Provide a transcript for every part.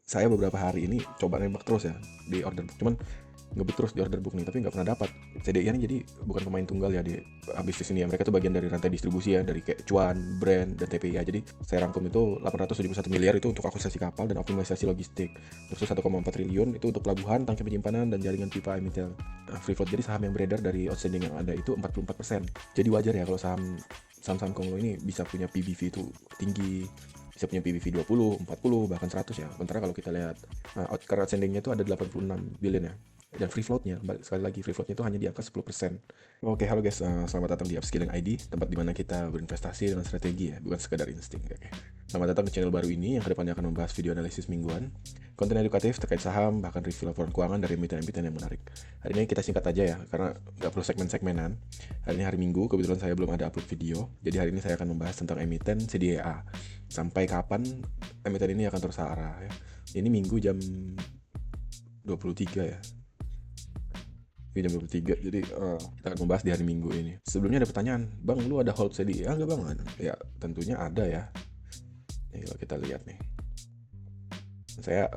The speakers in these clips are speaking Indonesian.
saya beberapa hari ini coba nembak terus ya di order book, cuman ngebet terus di order book nih, tapi nggak pernah dapat. CDI ini jadi bukan pemain tunggal ya di bisnis ini ya. Mereka tuh bagian dari rantai distribusi ya, dari kayak Cuan, Brand, dan TPI. Jadi saya rangkum itu 871 miliar itu untuk akuisisi kapal dan optimalisasi logistik. Terus 1,4 triliun itu untuk pelabuhan, tangki penyimpanan, dan jaringan pipa emitel. Free float, jadi saham yang beredar dari outstanding yang ada itu 44%. Jadi wajar ya kalau saham-saham Konglo ini bisa punya PBV itu tinggi, bisa punya PBV 20, 40, bahkan 100 ya. Sementara kalau kita lihat current outstandingnya itu ada 86 billion ya. Dan free floatnya, sekali lagi free floatnya itu hanya di angka 10%. Oke, halo guys, selamat datang di Upskilling ID, tempat dimana kita berinvestasi dengan strategi ya, bukan sekedar insting. Oke. Selamat datang di channel baru ini yang kedepannya akan membahas video analisis mingguan, konten edukatif terkait saham, bahkan review laporan keuangan dari emiten-emiten yang menarik. Hari ini kita singkat aja ya, karena nggak perlu segmen-segmenan. Hari ini hari Minggu, kebetulan saya belum ada upload video, jadi hari ini saya akan membahas tentang emiten CDA. Sampai kapan emiten ini akan terus-arah ya. Ini Minggu jam 23 ya. Jam 23, jadi kita akan membahas di hari Minggu ini. Sebelumnya ada pertanyaan, Bang, lu ada hold CDA nggak Bang? Ya tentunya ada ya. Nih, kalau kita lihat nih, saya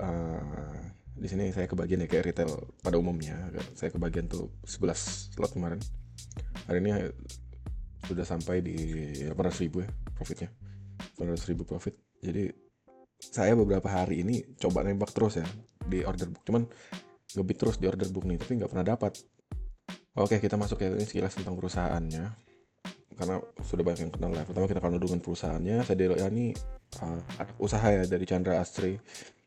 di sini saya kebagian ya kayak retail pada umumnya. Saya kebagian tuh 11 slot kemarin. Hari ini sudah sampai di 800.000 ya profitnya, 800.000 profit. Jadi saya beberapa hari ini coba nembak terus ya di order book, cuman ngebit terus di order book nih, tapi nggak pernah dapat. Oke, kita masuk ya, ini sekilas tentang perusahaannya, karena sudah banyak yang kenal lah. Pertama kita akan dengan perusahaannya. CDA ini anak usaha ya dari Chandra Asri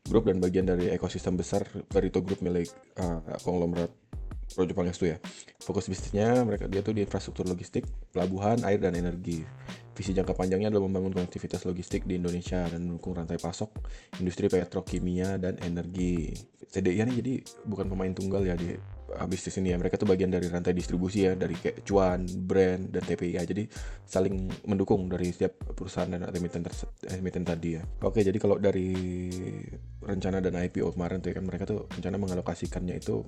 Group dan bagian dari ekosistem besar Barito Group milik konglomerat Projo Pangestu ya. Fokus bisnisnya dia tuh di infrastruktur logistik, pelabuhan, air, dan energi. Visi jangka panjangnya adalah membangun konektivitas logistik di Indonesia dan mendukung rantai pasok industri petrokimia dan energi. CDI ini jadi bukan pemain tunggal ya di bisnis ini ya. Mereka tuh bagian dari rantai distribusi ya, dari kayak Cuan, Brand, dan TPI. Jadi saling mendukung dari setiap perusahaan dan emiten tadi ya. Oke, jadi kalau dari rencana dan IPO kemarin tuh kan mereka tuh rencana mengalokasikannya itu,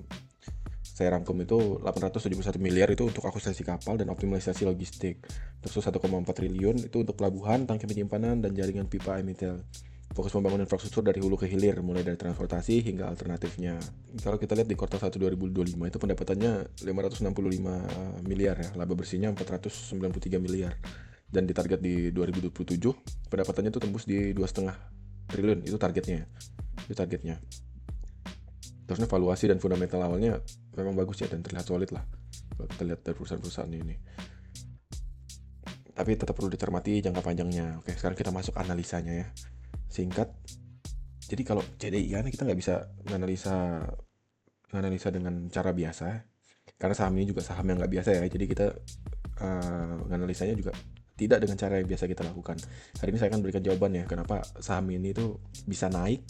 saya rangkum itu 871 miliar itu untuk akuisisi kapal dan optimalisasi logistik. Terus 1,4 triliun itu untuk pelabuhan, tangki penyimpanan, dan jaringan pipa emitel. Fokus membangun infrastruktur dari hulu ke hilir, mulai dari transportasi hingga alternatifnya. Kalau kita lihat di kuartal 1 2025 itu pendapatannya 565 miliar ya, laba bersihnya 493 miliar. Dan di target di 2027 pendapatannya itu tembus di 2,5 triliun, itu targetnya. Terusnya valuasi dan fundamental awalnya memang bagus ya dan terlihat solid lah kalau kita lihat dari perusahaan-perusahaan ini. Tapi tetap perlu dicermati jangka panjangnya. Oke, sekarang kita masuk analisanya ya. Singkat. Jadi kalau CDI kan kita nggak bisa menganalisa dengan cara biasa, karena saham ini juga saham yang nggak biasa ya. Jadi kita menganalisanya juga tidak dengan cara yang biasa kita lakukan. Hari ini saya akan berikan jawaban ya, kenapa saham ini tuh bisa naik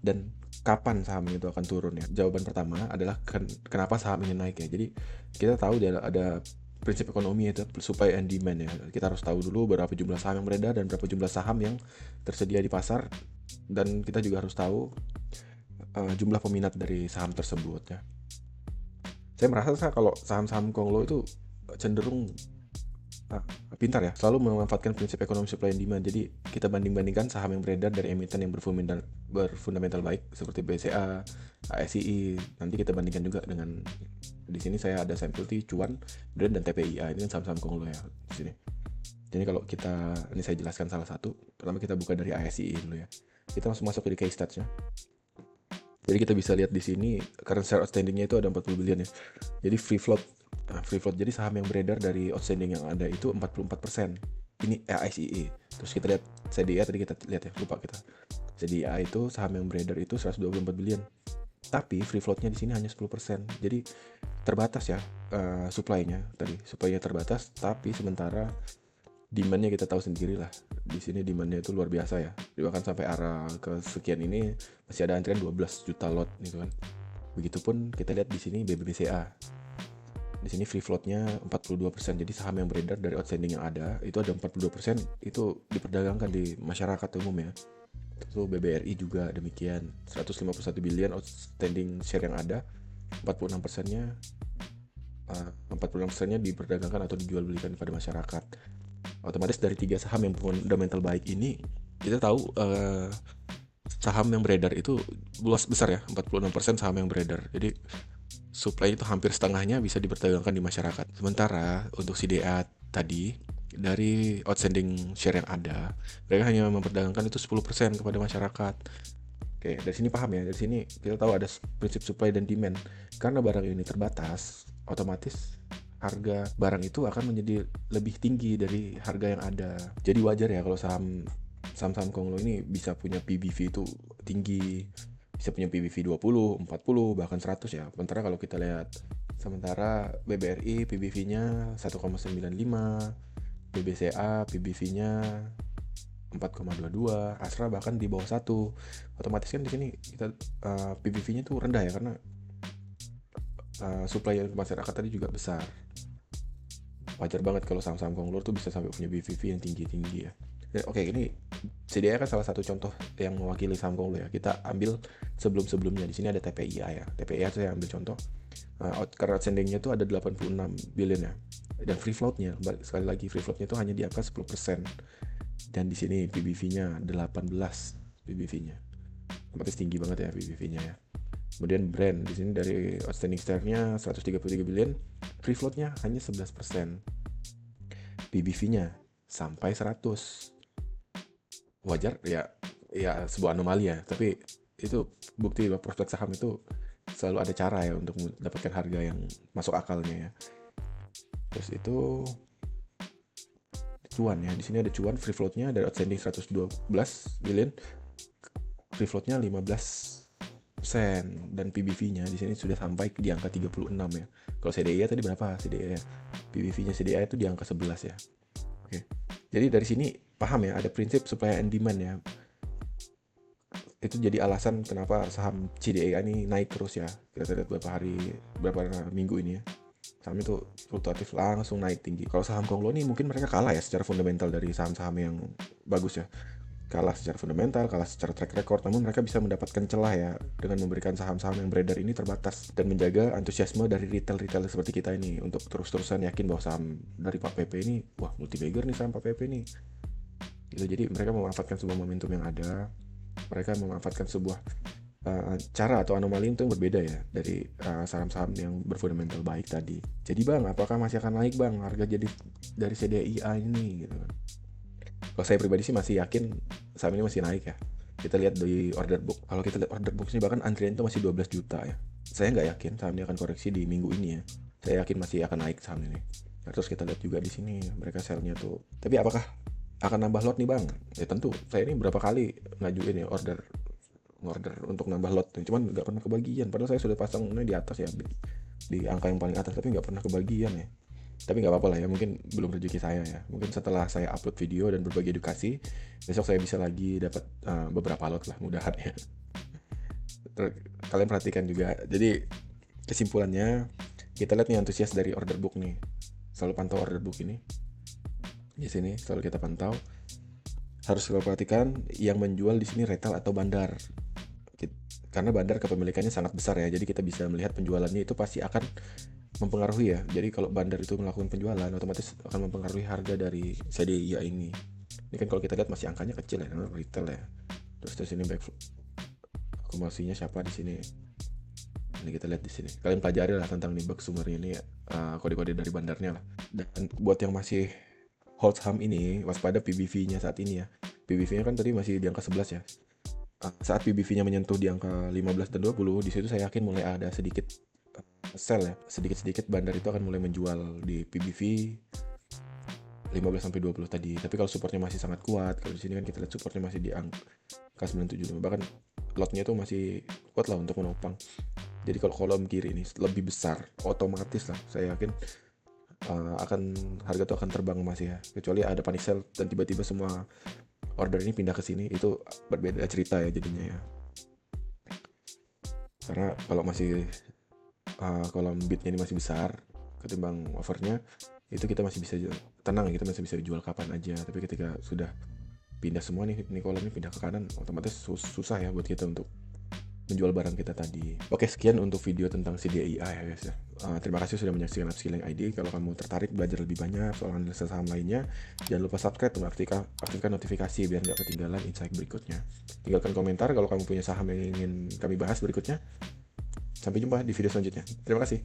dan kapan saham itu akan turun ya. Jawaban pertama adalah kenapa saham ini naik ya. Jadi kita tahu ada prinsip ekonomi itu supply and demand ya. Kita harus tahu dulu berapa jumlah saham yang beredar dan berapa jumlah saham yang tersedia di pasar, dan kita juga harus tahu jumlah peminat dari saham tersebut ya. Saya merasa kalau saham-saham Konglo itu cenderung pintar ya, selalu memanfaatkan prinsip ekonomi supply and demand. Jadi kita banding-bandingkan saham yang beredar dari emiten yang berfundamental baik seperti BCA, ASI. Nanti kita bandingkan juga dengan, di sini saya ada Samplity, Cuan, Brand, dan TPIA. Ini kan saham-saham Konglo ya di sini. Jadi kalau ini saya jelaskan salah satu. Pertama kita buka dari ASI dulu ya. Kita langsung masuk ke case stats-nya. Jadi kita bisa lihat di sini current share outstanding-nya itu ada 40 billion ya. Jadi free float, jadi saham yang beredar dari outstanding yang ada itu 44%. Ini ASIE. Terus kita lihat CDA, tadi kita lihat ya, lupa kita. CDA itu saham yang beredar itu 124 billion. Tapi free float-nya di sini hanya 10%. Jadi terbatas ya supply-nya tadi. Supply-nya terbatas, tapi sementara demand-nya kita tahu sendiri lah. Di sini demand-nya itu luar biasa ya. Bahkan sampai arah ke sekian ini masih ada antrian 12 juta lot gitu kan. Begitupun kita lihat di sini BBCA. Di sini free float-nya 42%. Jadi saham yang beredar dari outstanding yang ada itu ada 42% itu diperdagangkan di masyarakat umum ya. Itu BBRI juga demikian. 151 billion outstanding share yang ada. 46%-nya diperdagangkan atau dijual belikan kepada masyarakat. Otomatis dari 3 saham yang fundamental baik ini, kita tahu saham yang beredar itu luas besar ya, 46% saham yang beredar. Jadi supply itu hampir setengahnya bisa diperdagangkan di masyarakat. Sementara untuk CDA tadi, dari outstanding share yang ada, mereka hanya memperdagangkan itu 10% kepada masyarakat. Oke, dari sini paham ya. Dari sini kita tahu ada prinsip supply dan demand. Karena barang ini terbatas, otomatis harga barang itu akan menjadi lebih tinggi dari harga yang ada. Jadi wajar ya kalau saham-saham konglo ini bisa punya PBV itu tinggi, bisa punya PBV 20, 40, bahkan 100 ya. Sementara BBRI PBV-nya 1,95, BBCA PBV-nya 4,22, Astra bahkan di bawah 1. Otomatis kan di sini kita PBV-nya tuh rendah ya, karena supply yang masyarakat tadi juga besar. Wajar banget kalau saham-saham konglor tuh bisa sampai punya BVV yang tinggi-tinggi ya. Oke, ini CDI kan salah satu contoh yang mewakili saham konglor ya. Kita ambil sebelum-sebelumnya. Di sini ada TPIA ya. TPIA saya ambil contoh. Karena outstanding-nya tuh ada 86 billion ya. Dan free float-nya, sekali lagi free float-nya tuh hanya di angka 10%. Dan di sini PBV-nya 18 PBV-nya. Otomatis tinggi banget ya PBV-nya ya. Kemudian brand di sini dari outstanding share-nya 133 billion, free float-nya hanya 11%. PBV-nya sampai 100. Wajar ya sebuah anomali ya, tapi itu bukti bahwa prospek saham itu selalu ada cara ya untuk mendapatkan harga yang masuk akalnya ya. Terus itu cuan ya. Di sini ada cuan, free float-nya dari outstanding 112 billion, free float-nya 15%, dan PBV-nya di sini sudah sampai di angka 36 ya. Kalau CDI tadi berapa? CDI ya. PBV-nya CDI itu di angka 11 ya. Oke. Jadi dari sini paham ya, ada prinsip supply and demand ya. Itu jadi alasan kenapa saham CDI ini naik terus ya. Kita lihat beberapa minggu ini ya. Saham itu fluktuatif langsung naik tinggi. Kalau saham konglo ini mungkin mereka kalah ya secara fundamental dari saham-saham yang bagus ya. Kalah secara fundamental, kalah secara track record, namun mereka bisa mendapatkan celah ya dengan memberikan saham-saham yang beredar ini terbatas dan menjaga antusiasme dari retail seperti kita ini untuk terus-terusan yakin bahwa saham dari Pak PP ini, wah multi bagger nih saham Pak PP ini. Gitu, jadi mereka memanfaatkan sebuah momentum yang ada, mereka memanfaatkan sebuah cara atau anomali itu yang berbeda ya dari saham-saham yang berfundamental baik tadi. Jadi bang, apakah masih akan naik bang harga jadi dari CDIA ini gitu kan? Kalau saya pribadi sih masih yakin saham ini masih naik ya. Kita lihat di order book. Kalau kita lihat order book ini bahkan antrian itu masih 12 juta ya. Saya nggak yakin saham ini akan koreksi di minggu ini ya. Saya yakin masih akan naik saham ini. Nah, terus kita lihat juga di sini mereka sell-nya tuh. Tapi apakah akan nambah lot nih bang? Ya tentu. Saya ini berapa kali ngajuin ya order untuk nambah lot. Cuman nggak pernah kebagian. Padahal saya sudah pasang ini di atas ya, di angka yang paling atas, tapi nggak pernah kebagian ya. Tapi nggak apa-apa lah ya, mungkin belum rezeki saya ya. Mungkin setelah saya upload video dan berbagi edukasi, besok saya bisa lagi dapat beberapa lot lah, mudahan ya. Kalian perhatikan juga. Jadi kesimpulannya, kita lihat nih antusias dari order book nih. Selalu pantau order book ini. Di sini selalu kita pantau. Harus kita perhatikan yang menjual di sini retail atau bandar. Karena bandar kepemilikannya sangat besar ya, jadi kita bisa melihat penjualannya itu pasti akan mempengaruhi ya. Jadi kalau bandar itu melakukan penjualan, otomatis akan mempengaruhi harga dari CDIA ini. Ini kan kalau kita lihat masih angkanya kecil ya, karena retail ya. Terus di sini back akumulasinya siapa di sini? Ini kita lihat di sini. Kalian pelajari lah tentang nibak sumbernya ini, kode-kode dari bandarnya lah. Dan buat yang masih hold saham ini, waspada PBV-nya saat ini ya. PBV-nya kan tadi masih di angka 11 ya. Saat PBV-nya menyentuh di angka 15 dan 20, di situ saya yakin mulai ada sedikit sell ya. Sedikit-sedikit bandar itu akan mulai menjual di PBV 15 sampai 20 tadi. Tapi kalau supportnya masih sangat kuat, kalau di sini kan kita lihat supportnya masih di angka 975, bahkan lotnya itu masih kuat lah untuk menopang. Jadi kalau kolom kiri ini lebih besar, otomatis lah saya yakin harga itu akan terbang masih ya. Kecuali ada panic sell dan tiba-tiba semua order ini pindah ke sini, itu berbeda cerita ya jadinya ya. Karena kalau masih kolom bidnya ini masih besar ketimbang offernya, itu kita masih bisa tenang, kita masih bisa dijual kapan aja. Tapi ketika sudah pindah semua nih kolom ini pindah ke kanan, otomatis susah ya buat kita untuk menjual barang kita tadi. Oke, sekian untuk video tentang CDIA ya guys ya. Terima kasih sudah menyaksikan Upskilling ID. Kalau kamu tertarik belajar lebih banyak soal analisa saham lainnya, jangan lupa subscribe dan aktifkan notifikasi biar nggak ketinggalan insight berikutnya. Tinggalkan komentar kalau kamu punya saham yang ingin kami bahas berikutnya. Sampai jumpa di video selanjutnya. Terima kasih.